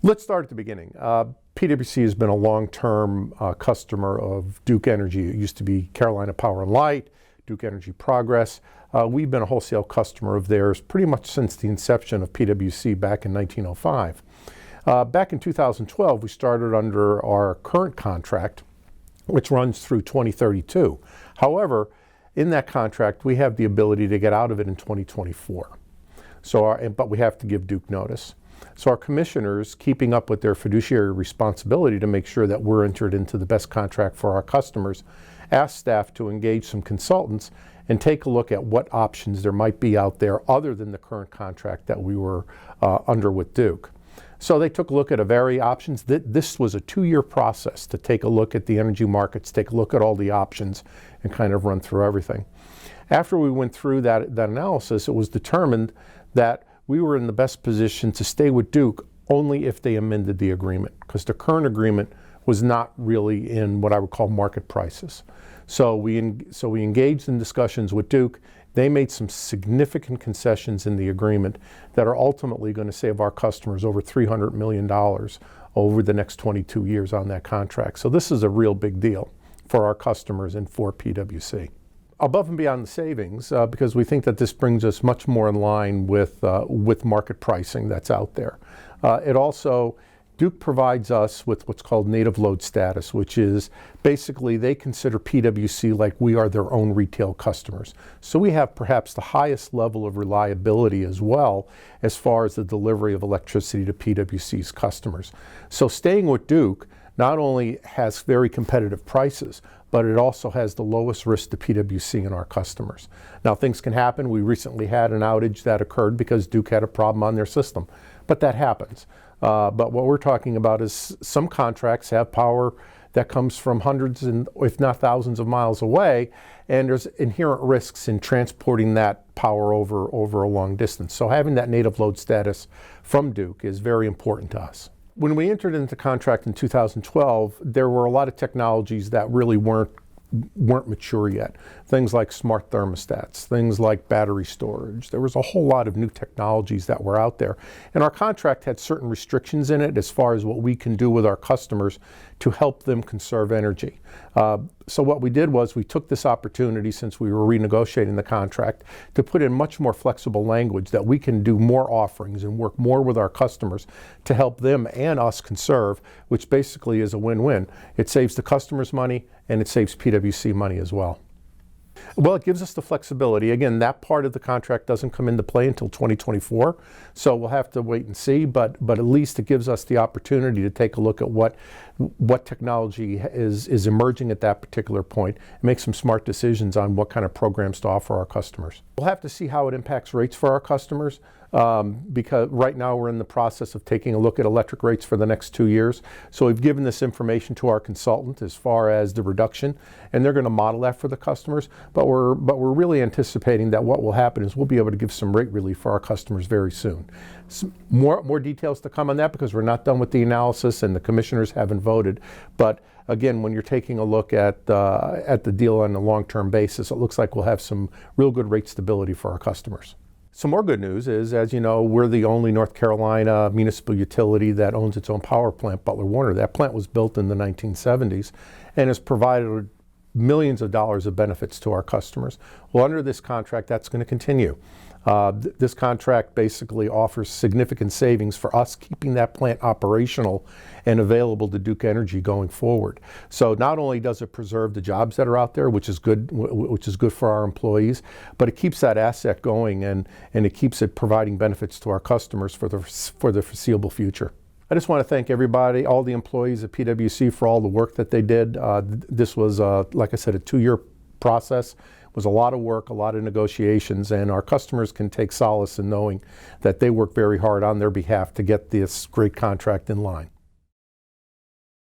Let's start at the beginning. PwC has been a long-term customer of Duke Energy. It used to be Carolina Power and Light, Duke Energy Progress. We've been a wholesale customer of theirs pretty much since the inception of PwC back in 1905. Back in 2012, we started under our current contract, which runs through 2032. However, in that contract, we have the ability to get out of it in 2024. But we have to give Duke notice. So our commissioners, keeping up with their fiduciary responsibility to make sure that we're entered into the best contract for our customers, asked staff to engage some consultants and take a look at what options there might be out there other than the current contract that we were under with Duke. So they took a look at a variety of options. This was a 2-year process to take a look at the energy markets, take a look at all the options, and kind of run through everything. After we went through that analysis, it was determined that we were in the best position to stay with Duke only if they amended the agreement, because the current agreement was not really in what I would call market prices. So we engaged in discussions with Duke. They made some significant concessions in the agreement that are ultimately going to save our customers over $300 million over the next 22 years on that contract. So this is a real big deal for our customers and for PwC. Above and beyond the savings, because we think that this brings us much more in line with market pricing that's out there. Duke provides us with what's called native load status, which is basically they consider PwC like we are their own retail customers. So we have perhaps the highest level of reliability as well as far as the delivery of electricity to PwC's customers. So staying with Duke not only has very competitive prices, but it also has the lowest risk to PwC and our customers. Now, things can happen. We recently had an outage that occurred because Duke had a problem on their system, but that happens. But what we're talking about is some contracts have power that comes from hundreds and if not thousands of miles away, and there's inherent risks in transporting that power over a long distance. So having that native load status from Duke is very important to us. When we entered into contract in 2012, there were a lot of technologies that really weren't mature yet. Things like smart thermostats, things like battery storage. There was a whole lot of new technologies that were out there. And our contract had certain restrictions in it as far as what we can do with our customers to help them conserve energy. So what we did was we took this opportunity, since we were renegotiating the contract, to put in much more flexible language that we can do more offerings and work more with our customers to help them and us conserve, which basically is a win-win. It saves the customers money and it saves PwC money as well. Well, it gives us the flexibility. Again, that part of the contract doesn't come into play until 2024, so we'll have to wait and see, but at least it gives us the opportunity to take a look at what technology is emerging at that particular point and make some smart decisions on what kind of programs to offer our customers. We'll have to see how it impacts rates for our customers, because right now we're in the process of taking a look at electric rates for the next 2 years. So we've given this information to our consultant as far as the reduction, and they're going to model that for the customers. But we're really anticipating that what will happen is we'll be able to give some rate relief for our customers very soon. More details to come on that because we're not done with the analysis and the commissioners haven't voted. But again, when you're taking a look at the deal on a long-term basis, it looks like we'll have some real good rate stability for our customers. Some more good news is, as you know, we're the only North Carolina municipal utility that owns its own power plant, Butler Warner. That plant was built in the 1970s and has provided millions of dollars of benefits to our customers. Well, under this contract, that's going to continue. This contract basically offers significant savings for us keeping that plant operational and available to Duke Energy going forward. So not only does it preserve the jobs that are out there, which is good for our employees, but it keeps that asset going and it keeps it providing benefits to our customers for the foreseeable future. I just want to thank everybody, all the employees at PwC for all the work that they did. This was, like I said, a 2-year process. It was a lot of work, a lot of negotiations, and our customers can take solace in knowing that they work very hard on their behalf to get this great contract in line.